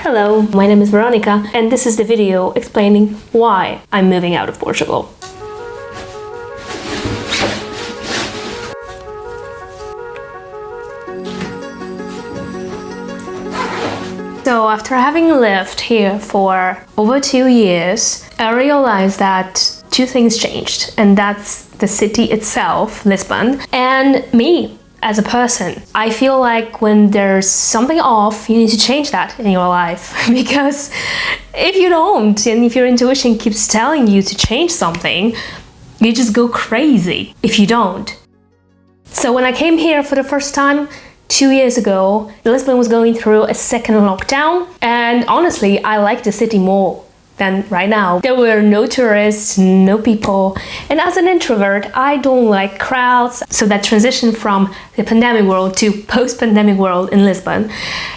Hello, my name is Veronica and this is the video explaining why I'm moving out of Portugal. So after having lived here for over 2 years, I realized that two things changed, and that's the city itself, Lisbon, and me as a person. I feel like when there's something off, you need to change that in your life because if you don't, and if your intuition keeps telling you to change something, you just go crazy if you don't. So when I came here for the first time 2 years ago, Lisbon was going through a second lockdown, and honestly, I like the city more than right now. There were no tourists, no people, and as an introvert, I don't like crowds, so that transition from the pandemic world to post-pandemic world in Lisbon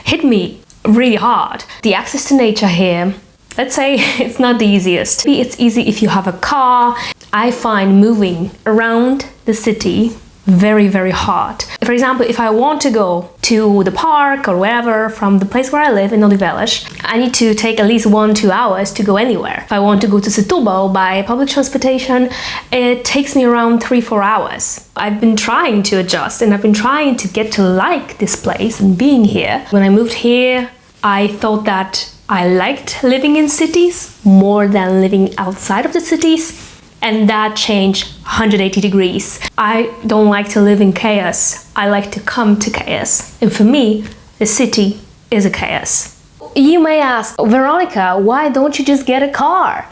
hit me really hard. The access to nature here, let's say it's not the easiest. It's easy if you have a car. I find moving around the city very hard. For example, if I want to go to the park or wherever from the place where I live in Odivelas, I need to take at least 1-2 hours to go anywhere. If I want to go to Setúbal by public transportation, it takes me around 3-4 hours. I've been trying to adjust and I've been trying to get to like this place and being here. When I moved here, I thought that I liked living in cities more than living outside of the cities. And that changed 180 degrees. I don't like to live in chaos. I like to come to chaos. And for me, the city is a chaos. You may ask, Veronica, why don't you just get a car?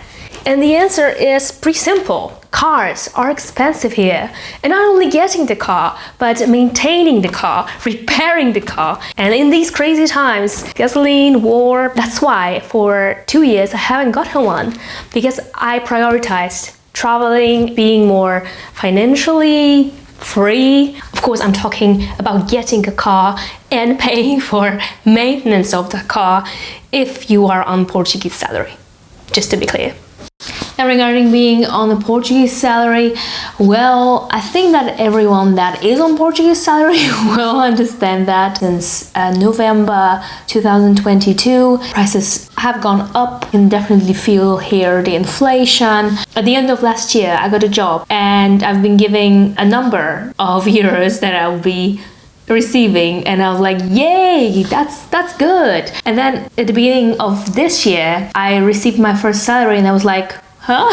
And the answer is pretty simple. Cars are expensive here. And not only getting the car, but maintaining the car, repairing the car. And in these crazy times, gasoline, war, that's why for 2 years I haven't gotten one. Because I prioritized traveling, being more financially free. Of course, I'm talking about getting a car and paying for maintenance of the car if you are on Portuguese salary, just to be clear. And regarding being on the Portuguese salary, well, I think that everyone that is on Portuguese salary will understand that since November 2022, prices have gone up. You can definitely feel here the inflation. At the end of last year, I got a job and I've been giving a number of euros that I'll be receiving, and I was like, yay, that's good. And then at the beginning of this year, I received my first salary and I was like, huh?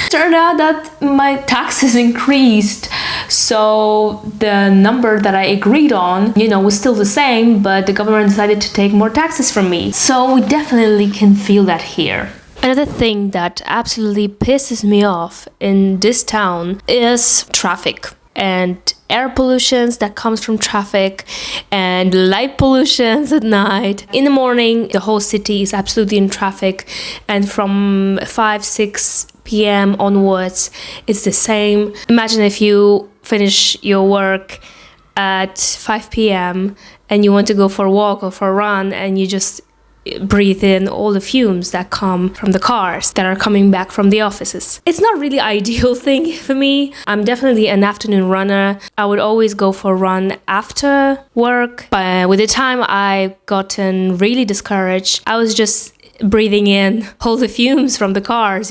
Turned out that my taxes increased. So the number that I agreed on, was still the same, but the government decided to take more taxes from me. So we definitely can feel that here. Another thing that absolutely pisses me off in this town is traffic and air pollutions that comes from traffic and light pollutions at night. In the morning, the whole city is absolutely in traffic, and from 5-6 p.m. onwards, it's the same. Imagine if you finish your work at 5 p.m. and you want to go for a walk or for a run, and you just breathe in all the fumes that come from the cars that are coming back from the offices. It's not really ideal thing for me. I'm definitely an afternoon runner. I would always go for a run after work, but with the time I gotten really discouraged. I was just breathing in all the fumes from the cars,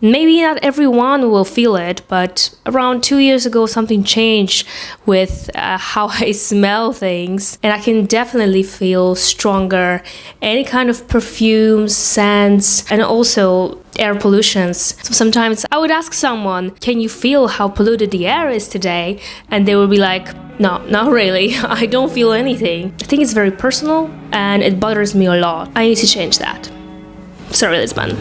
Maybe not everyone will feel it, but around 2 years ago, something changed with how I smell things, and I can definitely feel stronger any kind of perfumes, scents, and also air pollutions. So sometimes I would ask someone, can you feel how polluted the air is today? And they would be like, no, not really. I don't feel anything. I think it's very personal and it bothers me a lot. I need to change that. Sorry, Lisbon.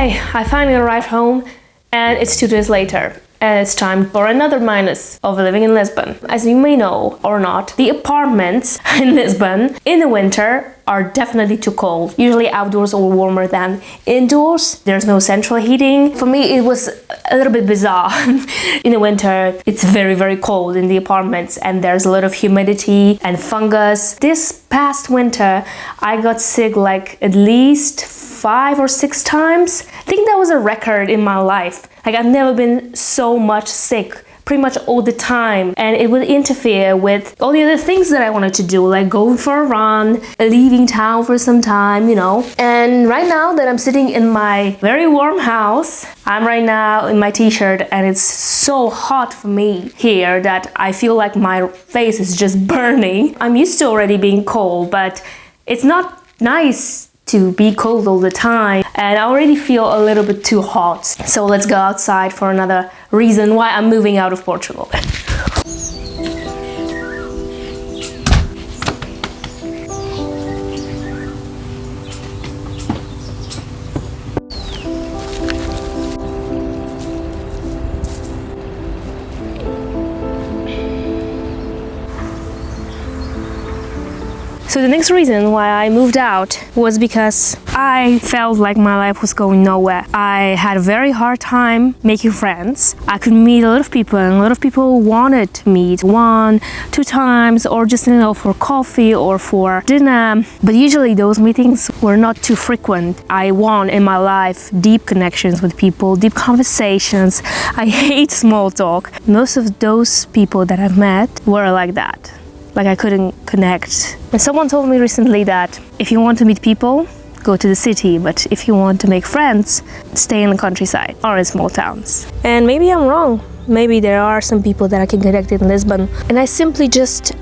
Okay, I finally arrived home and it's 2 days later. And it's time for another minus of living in Lisbon. As you may know or not, the apartments in Lisbon in the winter are definitely too cold. Usually outdoors are warmer than indoors. There's no central heating. For me, it was a little bit bizarre. In the winter, it's very, very cold in the apartments and there's a lot of humidity and fungus. This past winter, I got sick like at least 5 or 6 times. I think that was a record in my life. Like, I've never been so much sick, pretty much all the time, and it would interfere with all the other things that I wanted to do, like going for a run, leaving town for some time, you know. And right now that I'm sitting in my very warm house, I'm right now in my t-shirt and it's so hot for me here that I feel like my face is just burning. I'm used to already being cold, but it's not nice to be cold all the time, and I already feel a little bit too hot. So let's go outside for another reason why I'm moving out of Portugal. So the next reason why I moved out was because I felt like my life was going nowhere. I had a very hard time making friends. I could meet a lot of people and a lot of people wanted to meet 1, 2 times or just, you know, for coffee or for dinner. But usually those meetings were not too frequent. I want in my life deep connections with people, deep conversations. I hate small talk. Most of those people that I've met were like that. Like, I couldn't connect. And someone told me recently that if you want to meet people, go to the city, but if you want to make friends, stay in the countryside or in small towns. And maybe I'm wrong. Maybe there are some people that I can connect in Lisbon, and I simply just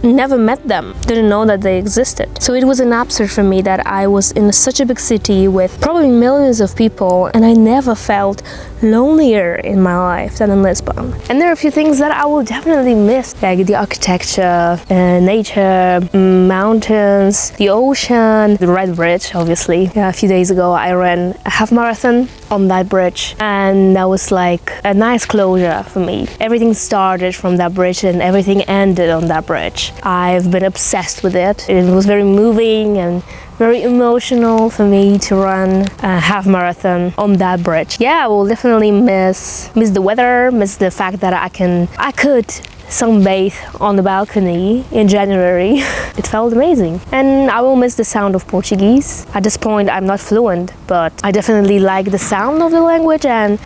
never met them, didn't know that they existed. So it was an absurd for me that I was in such a big city with probably millions of people and I never felt lonelier in my life than in Lisbon. And there are a few things that I will definitely miss, like the architecture, nature, mountains, the ocean, the Red Bridge, obviously. A few days ago I ran a half marathon on that bridge, and that was like a nice closure for me. Everything started from that bridge and everything ended on that bridge. I've been obsessed with it. It was very moving and very emotional for me to run a half marathon on that bridge. Yeah, I will definitely miss the weather, miss the fact that I could sunbathe on the balcony in January. It felt amazing. And I will miss the sound of Portuguese. At this point I'm not fluent, but I definitely like the sound of the language and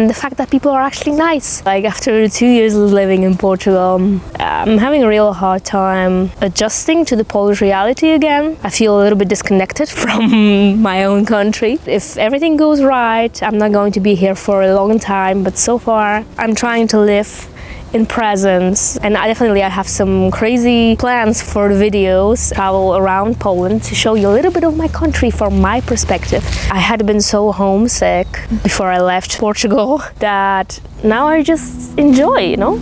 the fact that people are actually nice. Like, after 2 years living in Portugal, I'm having a real hard time adjusting to the Polish reality again. I feel a little bit disconnected from my own country. If everything goes right, I'm not going to be here for a long time, but so far I'm trying to live in presence, and I have some crazy plans for the videos, travel around Poland to show you a little bit of my country from my perspective. I had been so homesick before I left Portugal that now I just enjoy, you know?